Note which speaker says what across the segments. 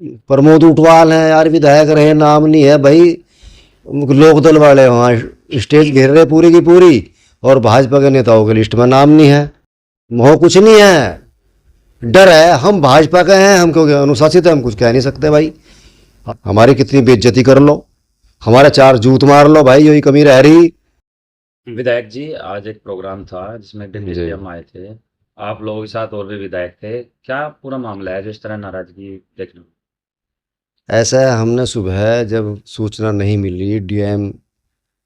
Speaker 1: प्रमोद ऊंटवाल हैं यार, विधायक रहे, नाम नहीं है भाई। लोकदल वाले वहाँ स्टेज घेर रहे पूरी की पूरी, और भाजपा के नेताओं के लिस्ट में नाम नहीं है। मोह कुछ नहीं है, डर है। हम भाजपा के हैं, हम क्योंकि अनुशासित है, हम कुछ कह नहीं सकते भाई। हमारी कितनी बेइज्जती कर लो, हमारा चार जूत मार लो भाई, यही कमी रह रही।
Speaker 2: विधायक जी, आज एक प्रोग्राम था जिसमें डिप्टी
Speaker 1: जी।
Speaker 2: सीएम आए थे। आप लोगों के साथ और भी विधायक थे। क्या पूरा मामला है जो इस तरह नाराजगी देखने को?
Speaker 1: ऐसा है, हमने सुबह जब सूचना नहीं मिली डीएम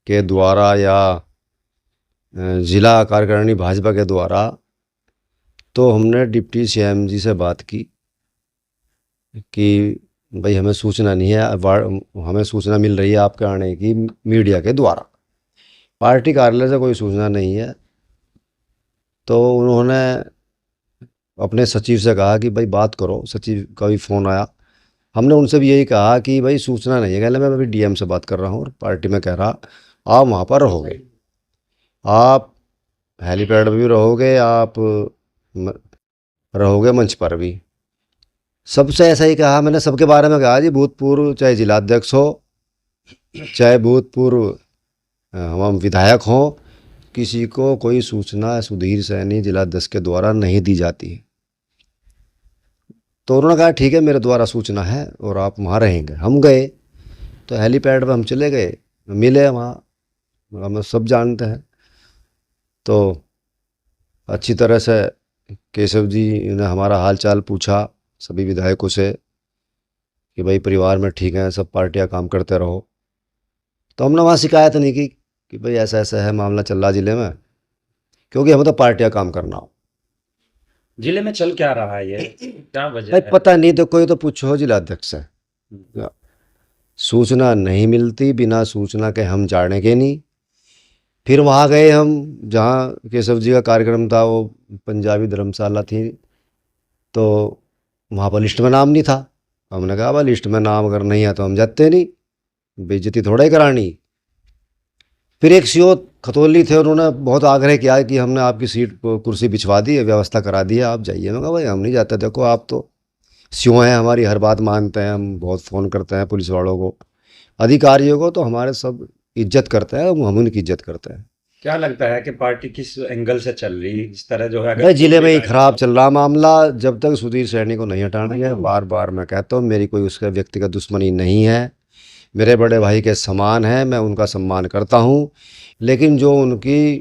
Speaker 1: के द्वारा या जिला कार्यकारिणी भाजपा के द्वारा, तो हमने डिप्टी सीएम जी से बात की कि भाई हमें सूचना नहीं है, हमें सूचना मिल रही है आपके आने की मीडिया के द्वारा, पार्टी कार्यालय से कोई सूचना नहीं है। तो उन्होंने अपने सचिव से कहा कि भाई बात करो, सचिव का भी फ़ोन आया। हमने उनसे भी यही कहा कि भाई सूचना नहीं है, कहले मैं अभी डीएम से बात कर रहा हूँ और पार्टी में कह रहा आप वहाँ पर रहोगे, आप हेलीपैड पर भी रहोगे, आप रहोगे मंच पर भी। सबसे ऐसा ही कहा मैंने, सबके बारे में कहा जी, भूतपूर्व चाहे जिलाध्यक्ष हो, चाहे भूतपूर्व हम विधायक हों, किसी को कोई सूचना सुधीर सैनी जिलाध्यक्ष के द्वारा नहीं दी जाती है। तो उन्होंने कहा ठीक है, मेरे द्वारा सूचना है और आप वहाँ रहेंगे। हम गए तो हेलीपैड पर हम चले गए, मिले वहाँ, हम सब जानते हैं। तो अच्छी तरह से केशव जी ने हमारा हाल चाल पूछा सभी विधायकों से कि भाई परिवार में ठीक है, सब पार्टियां काम करते रहो। तो हमने वहाँ शिकायत नहीं की कि भाई ऐसा ऐसा है मामला चल रहा ज़िले में, क्योंकि हमें तो पार्टियां काम करना हो।
Speaker 2: जिले में चल क्या रहा है, ये क्या वजह
Speaker 1: भाई
Speaker 2: है?
Speaker 1: पता नहीं, तो कोई तो पूछो जिलाध्यक्ष से।
Speaker 2: हम्म,
Speaker 1: सूचना नहीं मिलती, बिना सूचना के हम जानेंगे नहीं। फिर वहाँ गए हम, जहाँ केशव जी का कार्यक्रम था, वो पंजाबी धर्मशाला थी, तो वहाँ पर लिस्ट में नाम नहीं था। हमने कहा भाई लिस्ट में नाम अगर नहीं है तो हम जाते नहीं, बेइज्जती थोड़ा ही करानी। फिर एक सीओ खतौली थे, उन्होंने बहुत आग्रह किया कि हमने आपकी सीट कुर्सी बिछवा दी है, व्यवस्था करा दी है, आप जाइए। मैं कहा भाई हम नहीं जाते, देखो आप तो सीओ हैं, हमारी हर बात मानते हैं, हम बहुत फ़ोन करते हैं पुलिस वालों को, अधिकारियों को, तो हमारे सब इज्जत करते हैं, हम उनकी इज्जत करते हैं।
Speaker 2: क्या लगता है कि पार्टी किस एंगल से चल रही इस तरह जो है?
Speaker 1: भाई जिले में ही खराब चल रहा मामला, जब तक सुधीर सैनी को नहीं हटाएंगे, बार बार मैं कहता हूँ, मेरी कोई उसका व्यक्तिगत दुश्मनी नहीं है, मेरे बड़े भाई के समान है, मैं उनका सम्मान करता हूँ। लेकिन जो उनकी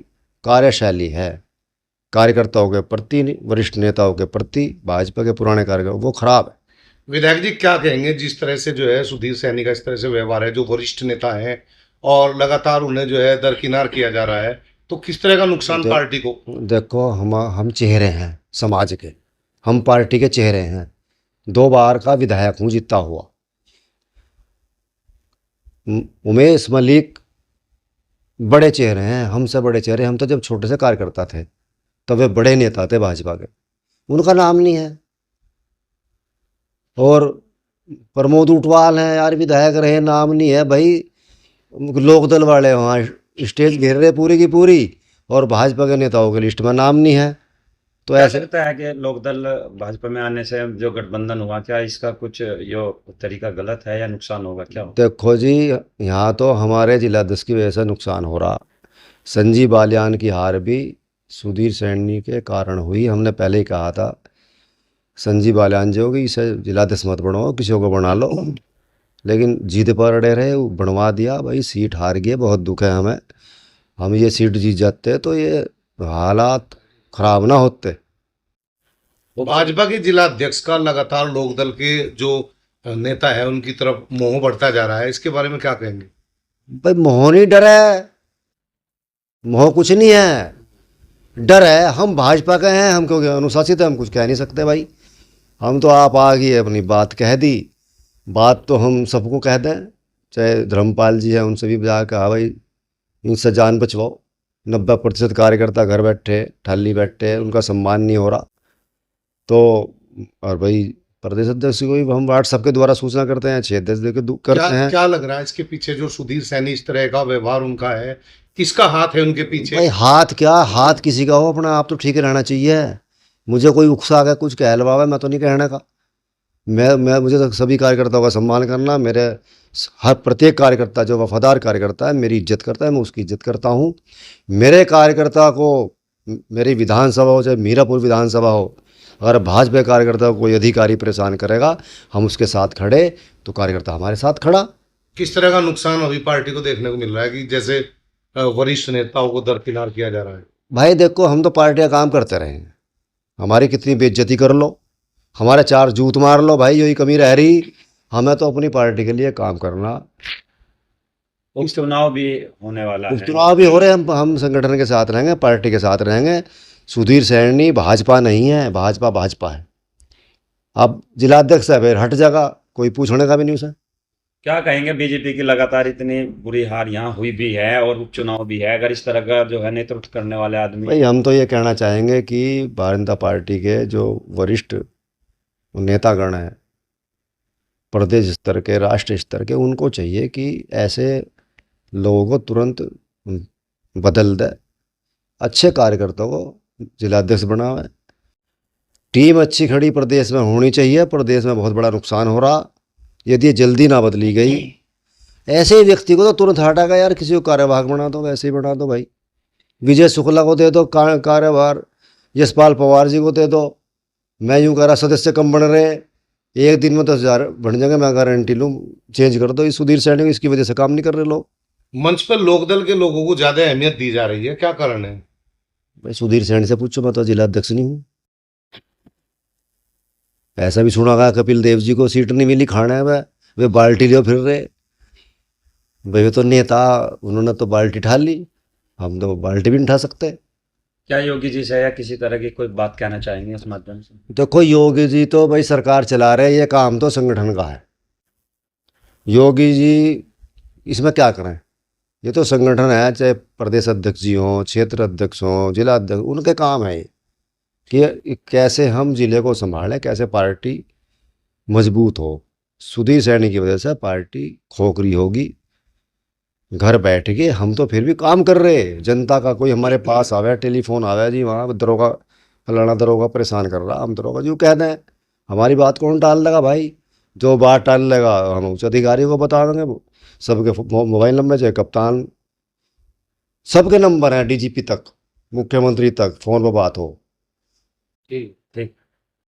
Speaker 1: कार्यशैली है कार्यकर्ताओं के प्रति, वरिष्ठ नेताओं के प्रति, भाजपा के पुराने कार्यकर्ता, वो खराब है।
Speaker 3: विधायक जी क्या कहेंगे जिस तरह से जो है सुधीर सैनी का इस तरह से व्यवहार है, जो वरिष्ठ नेता है और लगातार उन्हें जो है दरकिनार किया जा रहा है, तो किस तरह का नुकसान पार्टी को?
Speaker 1: देखो हम चेहरे हैं समाज के, हम पार्टी के चेहरे हैं, 2 बार का विधायक हूँ जीता हुआ। उमेश मलिक बड़े चेहरे हैं, हमसे बड़े चेहरे, हम तो जब छोटे से कार्यकर्ता थे तब वे बड़े नेता थे भाजपा के, उनका नाम नहीं है। और प्रमोद ऊंटवाल हैं यार, विधायक रहे, नाम नहीं है भाई। लोकदल वाले वहाँ स्टेज घेर रहे पूरी की पूरी, और भाजपा के नेताओं के लिस्ट में नाम नहीं है। तो
Speaker 2: क्या
Speaker 1: ऐसे
Speaker 2: लगता है कि लोकदल भाजपा में आने से जो गठबंधन हुआ, क्या इसका कुछ यो तरीका गलत है या नुकसान होगा, क्या होगा?
Speaker 1: देखो जी, यहाँ तो हमारे जिलाध्यक्ष की वजह से नुकसान हो रहा। संजीव बालियान की हार भी सुधीर सैनी के कारण हुई। हमने पहले ही कहा था संजीव बालियान जो होगी इसे जिलाध्यक्ष मत बनवाओ, किसी को बना लो, लेकिन जिद पर अड़े रहे, वो बनवा दिया। भाई सीट हार गई, बहुत दुख है हमें। हम ये सीट जीत जाते तो ये हालात खराब ना होते।
Speaker 3: भाजपा के जिला अध्यक्ष का लगातार लोकदल के जो नेता है उनकी तरफ मोह बढ़ता जा रहा है, इसके बारे में क्या कहेंगे?
Speaker 1: भाई मोह नहीं, डर है। मोह कुछ नहीं है, डर है। हम भाजपा के हैं, हम क्योंकि अनुशासित है, हम कुछ कह नहीं सकते भाई। हम तो आप आ गई अपनी बात कह दी, बात तो हम सबको कह दें, चाहे धर्मपाल जी हैं उनसे भी जा कहा भाई इनसे जान बचवाओ। 90% कार्यकर्ता घर बैठे ठाली बैठे, उनका सम्मान नहीं हो रहा। तो और भाई प्रदेश अध्यक्ष को भी हम व्हाट्सएप के द्वारा सूचना करते हैं, 6 10 दे के करते हैं।
Speaker 3: क्या लग रहा है इसके पीछे जो सुधीर सैनी इस तरह का व्यवहार उनका है, किसका हाथ है उनके पीछे?
Speaker 1: भाई हाथ क्या, हाथ किसी का हो, अपना आप तो ठीक रहना चाहिए। मुझे कोई उकसा के कुछ कह लवावे, मैं तो नहीं कहने का। मैं मुझे तो सभी कार्यकर्ताओं का सम्मान करना, मेरे हर प्रत्येक कार्यकर्ता जो वफादार कार्यकर्ता है मेरी इज्जत करता है, मैं उसकी इज्जत करता हूँ। मेरे कार्यकर्ता को मेरी विधानसभा हो चाहे मीरापुर विधानसभा हो, अगर भाजपा कार्यकर्ता को कोई अधिकारी परेशान करेगा हम उसके साथ खड़े, तो कार्यकर्ता हमारे साथ खड़ा।
Speaker 3: किस तरह का नुकसान अभी पार्टी को देखने को मिल रहा है कि जैसे वरिष्ठ नेताओं को दरकिनार किया जा रहा है?
Speaker 1: भाई देखो, हम तो पार्टी का काम करते रहे हैं, हमारी कितनी बेइज्जती कर लो, हमारे 4 जूत मार लो, भाई यही कमी रह रही। हमें तो अपनी पार्टी के लिए काम करना।
Speaker 2: उपचुनाव भी होने वाला है।
Speaker 1: उपचुनाव भी हो रहे हैं, हम संगठन के साथ रहेंगे, पार्टी के साथ रहेंगे। सुधीर सैनी भाजपा नहीं है, भाजपा भाजपा है। अब जिलाध्यक्ष है, फिर हट जाएगा, कोई पूछने का भी नहीं उसे।
Speaker 2: क्या कहेंगे, बीजेपी की लगातार इतनी बुरी हार यहाँ हुई भी है और उपचुनाव भी है, अगर इस तरह का जो है नेतृत्व करने वाले आदमी।
Speaker 1: भाई हम तो ये कहना चाहेंगे कि भारतीय जनता पार्टी के जो वरिष्ठ नेतागण हैं, प्रदेश स्तर के, राष्ट्रीय स्तर के, उनको चाहिए कि ऐसे लोगों को तुरंत बदल दे, अच्छे कार्यकर्ताओं को जिलाध्यक्ष बनावे। टीम अच्छी खड़ी प्रदेश में होनी चाहिए। प्रदेश में बहुत बड़ा नुकसान हो रहा, यदि ये जल्दी ना बदली गई, ऐसे ही व्यक्ति को तो तुरंत हटाएगा यार, किसी को कार्यवाहक बना दो, वैसे ही बना दो भाई। विजय शुक्ला को दे दो कार्यभार, यशपाल पवार जी को दे दो। मैं यूँ कह रहा सदस्य कम बन रहे, एक दिन में 10,000 बन जाएंगे, मैं गारंटी लूँ। चेंज कर दो इस सुधीर सैनी को, इसकी वजह से काम नहीं कर रहे लोग।
Speaker 3: मंच पर लोकदल के लोगों को ज्यादा अहमियत दी जा रही है, क्या कारण है?
Speaker 1: भाई सुधीर सैनी से पूछो, मैं तो जिलाध्यक्ष नहीं हूँ। ऐसा भी सुना गया कपिल देव जी को सीट नहीं मिली, खाना है वे बाल्टी लियो फिर रहे। भाई वे तो नेता, उन्होंने तो बाल्टी उठा ली, हम तो बाल्टी भी नहीं उठा सकते।
Speaker 2: क्या योगी जी से या किसी तरह की कोई बात कहना चाहेंगे इस माध्यम से?
Speaker 1: देखो योगी जी तो भाई सरकार चला रहे, ये काम तो संगठन का है। योगी जी इसमें क्या करें, ये तो संगठन है, चाहे प्रदेश अध्यक्ष जी हों, क्षेत्र अध्यक्ष हों, जिला अध्यक्ष, उनके काम है कि कैसे हम जिले को संभालें, कैसे पार्टी मजबूत हो। सुधीर सैनी की वजह से पार्टी खोखरी होगी। घर बैठ के हम तो फिर भी काम कर रहे, जनता का कोई हमारे पास आवे, टेलीफोन आवे जी वहाँ दरोगा फलाना दरोगा परेशान कर रहा, हम दरोगा जी कह दें, हमारी बात कौन टाल लेगा भाई? जो बात टाल लेगा हम उच्च अधिकारी को बता देंगे। सबके मोबाइल नंबर चाहिए, कप्तान सबके नंबर हैं, डीजीपी तक, मुख्यमंत्री तक फ़ोन पर बात हो।
Speaker 3: ठीक।